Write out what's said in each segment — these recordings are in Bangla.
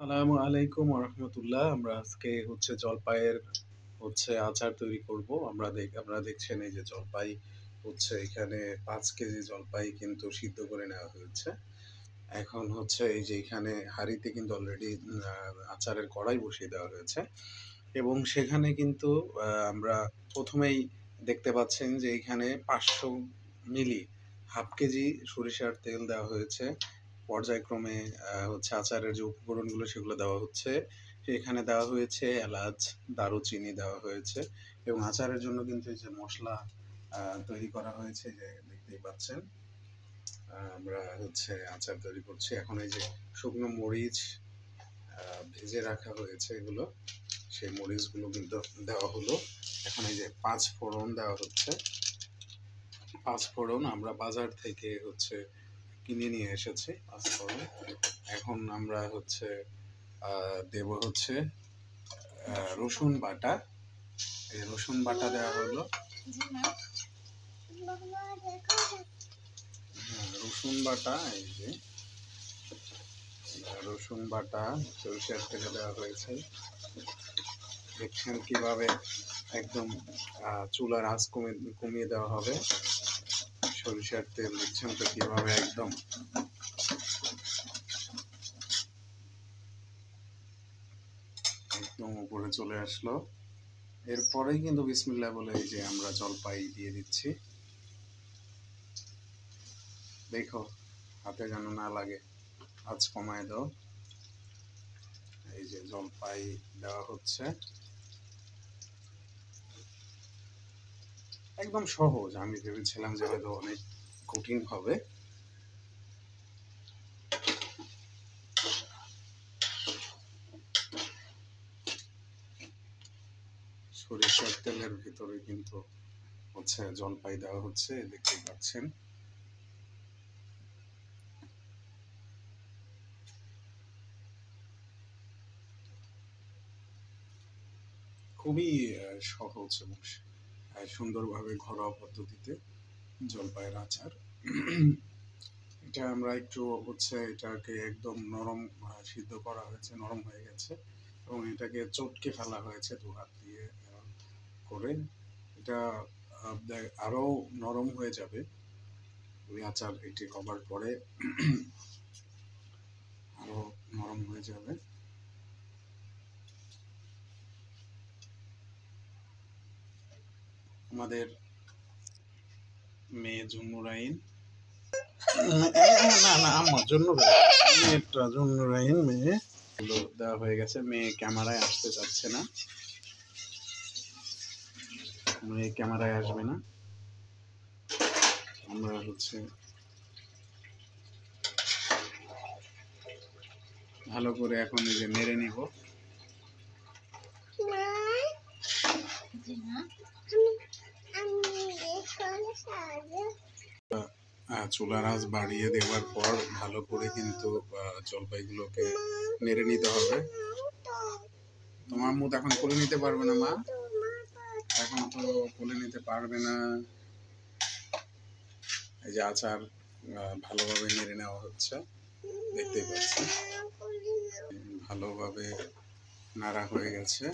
আসসালামু আলাইকুম রহমতুল্লাহ। আমরা আজকে জলপাইয়ের আচার তৈরি করব। আপনারা দেখছেন এই যে জলপাই এখানে 5 কেজি জলপাই কিন্তু সিদ্ধ করে নেওয়া হয়েছে। এখন এই যে এখানে হাঁড়িতে কিন্তু অলরেডি আচারের কড়াই বসিয়ে দেওয়া হয়েছে এবং সেখানে কিন্তু আমরা প্রথমেই দেখতে পাচ্ছেন যে এখানে 500 মিলি হাফ কেজি সরিষার তেল দেওয়া হয়েছে। পর্যায়ক্রমে আচারের যে উপকরণগুলো সেগুলো দেওয়া হচ্ছে। এখানে দেওয়া হয়েছে এলাচ, দারুচিনি দেওয়া হয়েছে এবং আচারের জন্য কিন্তু এই যে মশলা তৈরি করা হয়েছে, যে দেখতেই পাচ্ছেন। আমরা আচার তৈরি করছি। এখন এই যে শুকনো মরিচ ভেজে রাখা হয়েছে, এগুলো সেই মরিচগুলো কিন্তু দেওয়া হলো। এখন এই যে 5 ফোড়ন দেওয়া হচ্ছে। 5 ফোড়ন আমরা বাজার থেকে কিনে নিয়ে এসেছি 5 ফোড়ন। এখন আমরা দেব রসুন বাটা। এই রসুন বাটা দেওয়া হলো। রসুন বাটা, এই যে রসুন বাটা সরিষার তেলে দেওয়া হয়েছে। দেখছেন কিভাবে একদম চুলার আঁচ কমিয়ে দেওয়া হবে। সরিষার তেল দেখছেন তো কিভাবে একদম উপরে চলে আসলো। এরপরেই কিন্তু বিসমিল্লাহ বলে এই যে আমরা জলপাই দিয়ে দিচ্ছি। দেখো হাতে যেন না লাগে, আঁচ কমায় দাও। এই যে জলপাই দেওয়া হচ্ছে। একদম সহজ। আমি ভেবেছিলাম যে হয়তো অনেক কঠিন হবে। সরিষার তেলের ভিতরে কিন্তু জলপাই দেওয়া হচ্ছে, দেখতেই পাচ্ছেন। খুবই সহজ এবং সুন্দরভাবে ঘরোয়া পদ্ধতিতে জলপাইয়ের আচার। এটা আমরা একটু এটাকে একদম নরম সিদ্ধ করা হয়েছে, নরম হয়ে গেছে এবং এটাকে চটকে ফেলা হয়েছে 2 হাত দিয়ে করে। এটা আরো নরম হয়ে যাবে ওই আচার এটি হবার পরে, আরো নরম হয়ে যাবে। আমাদের মেয়ে জুন্নুরাইন, না না আমার জুন্নুরাইন মেয়ে দেওয়া হয়ে গেছে। মেয়ে ক্যামেরায় আসতে চাচ্ছে না, মেয়ে ক্যামেরায় আসবে না। আমরা ভালো করে এখন এই যে নেড়ে নিব। চুলার আঁচ বাড়িয়ে দেওয়ার পর ভালো করে কিন্তু জলপাইগুলোকে নেড়ে নিতে হবে। তোমার মুখ এখন কোলে নিতে পারবে না মা, এখন তো কোলে নিতে পারবে না। এই যে আচার ভালোভাবে নেড়ে নেওয়া হচ্ছে, দেখতেই পাচ্ছি ভালোভাবে নাড়া হয়ে গেছে।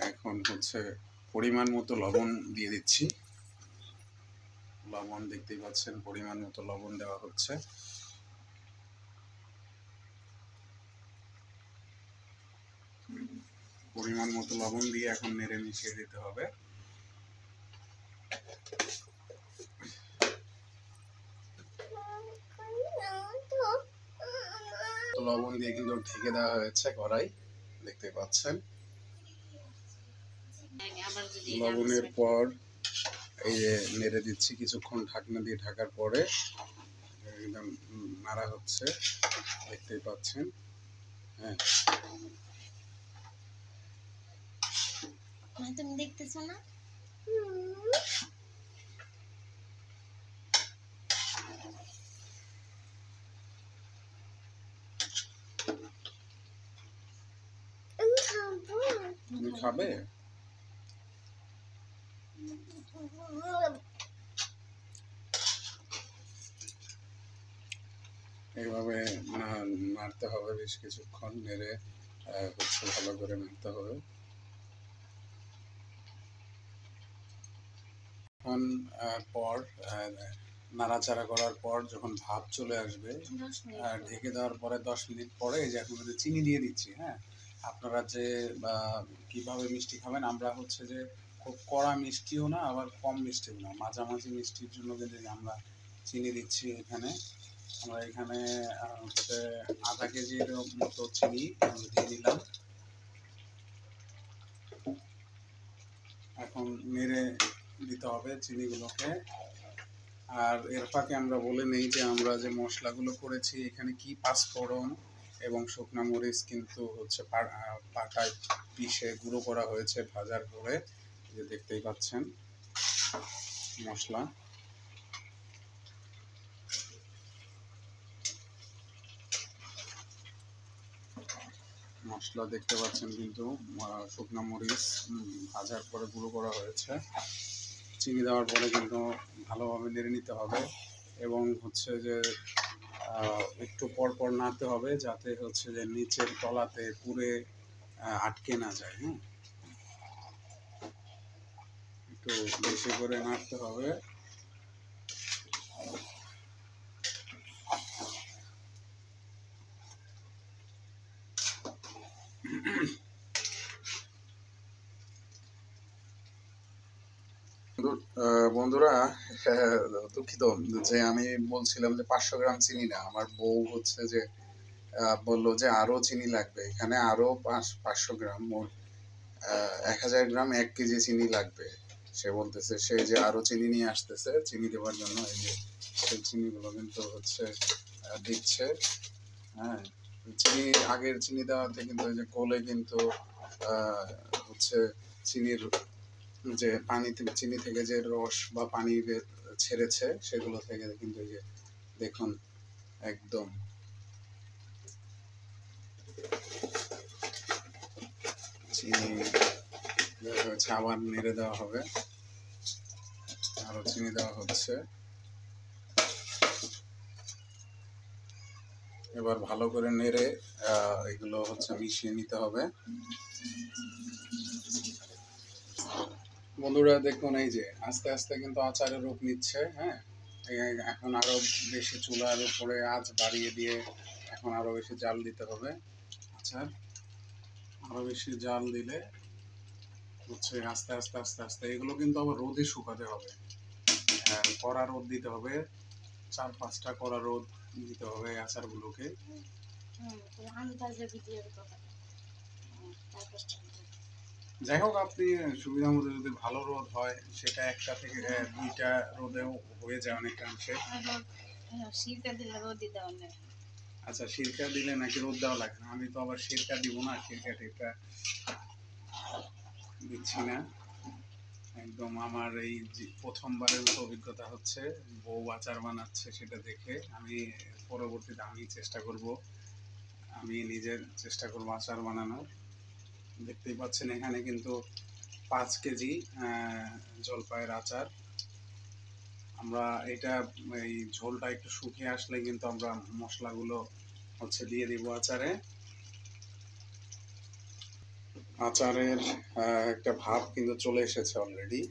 এখন পরিমাণ মতো লবণ দিয়ে দিচ্ছি। লবণ দেখতেই পাচ্ছেন, পরিমাণ মতো লবণ দেওয়া হচ্ছে। পরিমাণ মতো লবণ দিয়ে এখন নেড়ে মিশিয়ে দিতে হবে। লবণ দিয়ে কিন্তু ঢেকে দেওয়া হয়েছে কড়াই, দেখতে পাচ্ছেন। লবণের পর এই যে নেড়ে দিচ্ছি কিছুক্ষণ, ঢাকনা দিয়ে ঢাকার পরে একদম নাড়া হচ্ছে, দেখতেই পাচ্ছেন। হ্যাঁ, তুমি দেখতেছো না? তুমি খাবে? এইভাবে নাড়তে হবে বেশ কিছুক্ষণ, নেড়ে হচ্ছে ভালো করে নাড়তে হবে। এখন পর নাড়াচাড়া করার পর যখন ভাপ চলে আসবে, ঢেকে দেওয়ার পরে 10 মিনিট পরে এই যে এখন চিনি দিয়ে দিচ্ছি। হ্যাঁ, আপনারা যে কিভাবে মিষ্টি খাবেন, আমরা হচ্ছে যে খুব কড়া মিষ্টিও না আবার কম মিষ্টিও না, মাঝামাঝি মিষ্টির জন্য কিন্তু আমরা চিনি দিচ্ছি এখানে। আমরা এখানে হচ্ছে আধা কেজির মতো চিনি দিয়ে নিলাম। এখন নেড়ে দিতে হবে চিনিগুলোকে। আর এর ফাঁকে আমরা বলে নেই যে আমরা যে মশলাগুলো করেছি এখানে কি পাঁচফোড়ন এবং শুকনো মরিচ কিন্তু হচ্ছে পাটায় পিষে গুঁড়ো করা হয়েছে ভাজার পরে, যে দেখতেই পাচ্ছেন মশলা। মশলা দেখতে পাচ্ছেন কিন্তু শুকনো মরিচ ভাজার পরে গুঁড়ো করা হয়েছে। চিনি দেওয়ার পরে কিন্তু ভালোভাবে নেড়ে নিতে হবে এবং হচ্ছে যে একটু পর পর নাড়তে হবে যাতে হচ্ছে যে নিচের তলাতে পুরে আটকে না যায়। হ্যাঁ, একটু বেশি করে নাড়তে হবে। বন্ধুরা, দুঃখিত যে আমি বলছিলাম যে 500 গ্রাম চিনি না, আমার বউ হচ্ছে যে বললো যে আরো চিনি লাগবে, এখানে আরো 500 গ্রাম, মোট 1000 গ্রাম 1 কেজি চিনি লাগবে। সে বলতেছে সে যে আরো চিনি নিয়ে আসতেছে চিনি দেওয়ার জন্য, এই যে সেই চিনিগুলো কিন্তু হচ্ছে দিচ্ছে। হ্যাঁ, চিনি আগের চিনি দেওয়াতে কিন্তু ওই যে কোলে কিন্তু হচ্ছে চিনির যে পানি থেকে, চিনি থেকে যে রস বা পানি ছেড়েছে সেগুলো থেকে কিন্তু এই যে দেখুন একদম চিনি হচ্ছে। আবার নেড়ে দেওয়া হবে, আরো চিনি দেওয়া হচ্ছে। এবার ভালো করে নেড়ে এগুলো হচ্ছে মিশিয়ে নিতে হবে। বন্ধুরা দেখুন এই যে আস্তে আস্তে কিন্তু আচারের রূপ নিচ্ছে। হ্যাঁ, এখন আরো বেশি চুলার উপরে আঁচ বাড়িয়ে দিয়ে এখন আরো বেশি জাল দিতে হবে। আচার আরো বেশি জাল দিলে হচ্ছে আস্তে আস্তে আস্তে আস্তে এগুলো কিন্তু আবার রোদে শুকাতে হবে। কড়া রোদ দিতে হবে, 4-5টা কড়া রোদ দিতে হবে আচারগুলোকে। যাই হোক, আপনি সুবিধা মতো যদি ভালো রোদ হয় সেটা 1টা থেকে 2টা রোদেও হয়ে যায় অনেকাংশে। আচ্ছা, সিরকা দিলে নাকি রোদ দেওয়া লাগে না? আমি তো আবার সিরকা দিব না, সিরকা টিরকা দিচ্ছি না। একদম আমার এই প্রথমবারের মতো অভিজ্ঞতা হচ্ছে, বউ আচার বানাচ্ছে সেটা দেখে আমি পরবর্তীতে আমি চেষ্টা করব, আমি নিজের চেষ্টা করব আচার বানানোর। দেখতেই পাচ্ছেন এখানে কিন্তু 5 কেজি জলপাইয়ের আচার। আমরা এটা এই ঝোলটা একটু শুকিয়ে আসলে কিন্তু আমরা মশলাগুলো হচ্ছে দিয়ে দিব আচারে। আচারের একটা ভাব কিন্তু চলে এসেছে অলরেডি,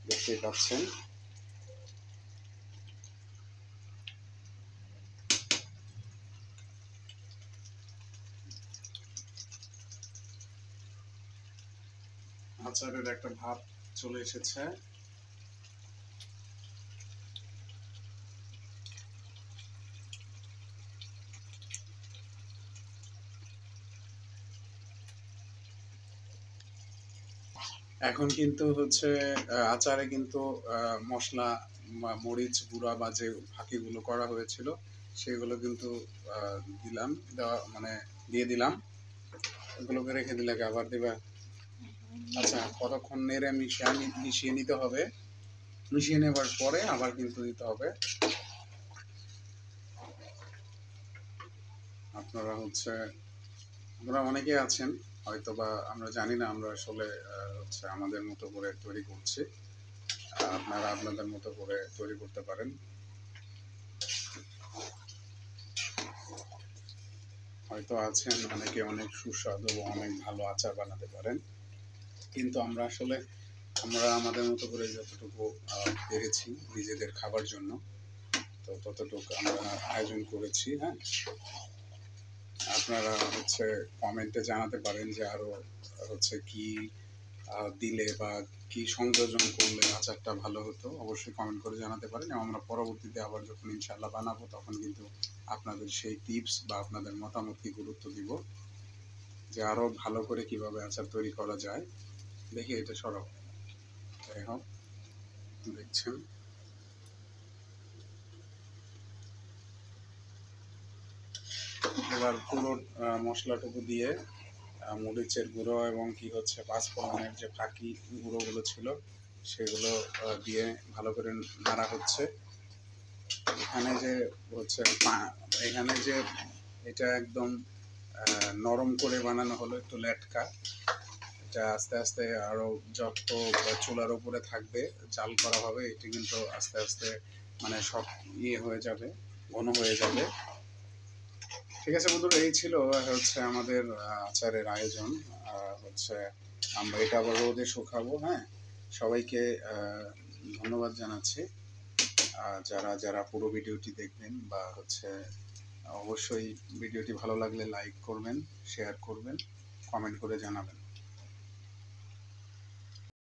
দেখতেই পাচ্ছেন। আচারের একটা ভাব চলে এসেছে। এখন কিন্তু হচ্ছে আচারে কিন্তু মশলা মরিচ গুঁড়া বা যে ফাঁকিগুলো করা হয়েছিল সেগুলো কিন্তু দিলাম, দেওয়া মানে দিয়ে দিলাম। এগুলোকে রেখে দিলে আবার দিবা? আচ্ছা, কতক্ষণ নেড়ে মিশিয়ে নিতে হবে। মিশিয়ে নেবার পরে আবার কিন্তু দিতে হবে। আপনারা হচ্ছে আমরা অনেকেই আছেন হয়তো বা আমরা জানি না, আমরা আসলে হচ্ছে আমাদের মতো করে তৈরি করছি, আপনারা আপনাদের মতো করে তৈরি করতে পারেন। হয়তো আছেন অনেকে অনেক সুস্বাদু ও অনেক ভালো আচার বানাতে পারেন, কিন্তু আমরা আসলে আমরা আমাদের মতো করে যতটুকু পেরেছি নিজেদের খাবার জন্য, তো ততটুকু আমরা আয়োজন করেছি। হ্যাঁ, আপনারা হচ্ছে কমেন্টে জানাতে পারেন যে আরও হচ্ছে কি দিলে বা কি সংযোজন করলে আচারটা ভালো হতো, অবশ্যই কমেন্ট করে জানাতে পারেন। এবং আমরা পরবর্তীতে আবার যখন ইনশাল্লাহ বানাবো তখন কিন্তু আপনাদের সেই টিপস বা আপনাদের মতামতকে গুরুত্ব দিব যে আরও ভালো করে কিভাবে আচার তৈরি করা যায়। দেখি এটা সরাও, যাই হোক দেখছেন। এবার পুরো মশলাটুকু দিয়ে মরিচের গুঁড়ো এবং কি হচ্ছে পাঁচফোড়নের যে ফাঁকি গুঁড়োগুলো ছিল সেগুলো দিয়ে ভালো করে নাড়া হচ্ছে। এখানে যে হচ্ছে এখানে যে এটা একদম নরম করে বানানো হলো, একটু লেটকা। এটা আস্তে আস্তে আরও যত চুলার উপরে থাকবে জাল করা হবে, এটি কিন্তু আস্তে আস্তে মানে সব হয়ে যাবে, ঘন হয়ে যাবে। ঠিক আছে বন্ধুরা, এই ছিল হচ্ছে আমাদের আচারের আয়োজন। হচ্ছে আমরা এটা আবার রোদে শুকাবো। হ্যাঁ, সবাইকে ধন্যবাদ জানাচ্ছি। যারা যারা পুরো ভিডিওটি দেখবেন বা হচ্ছে অবশ্যই ভিডিওটি ভালো লাগলে লাইক করবেন, শেয়ার করবেন, কমেন্ট করে জানাবেন।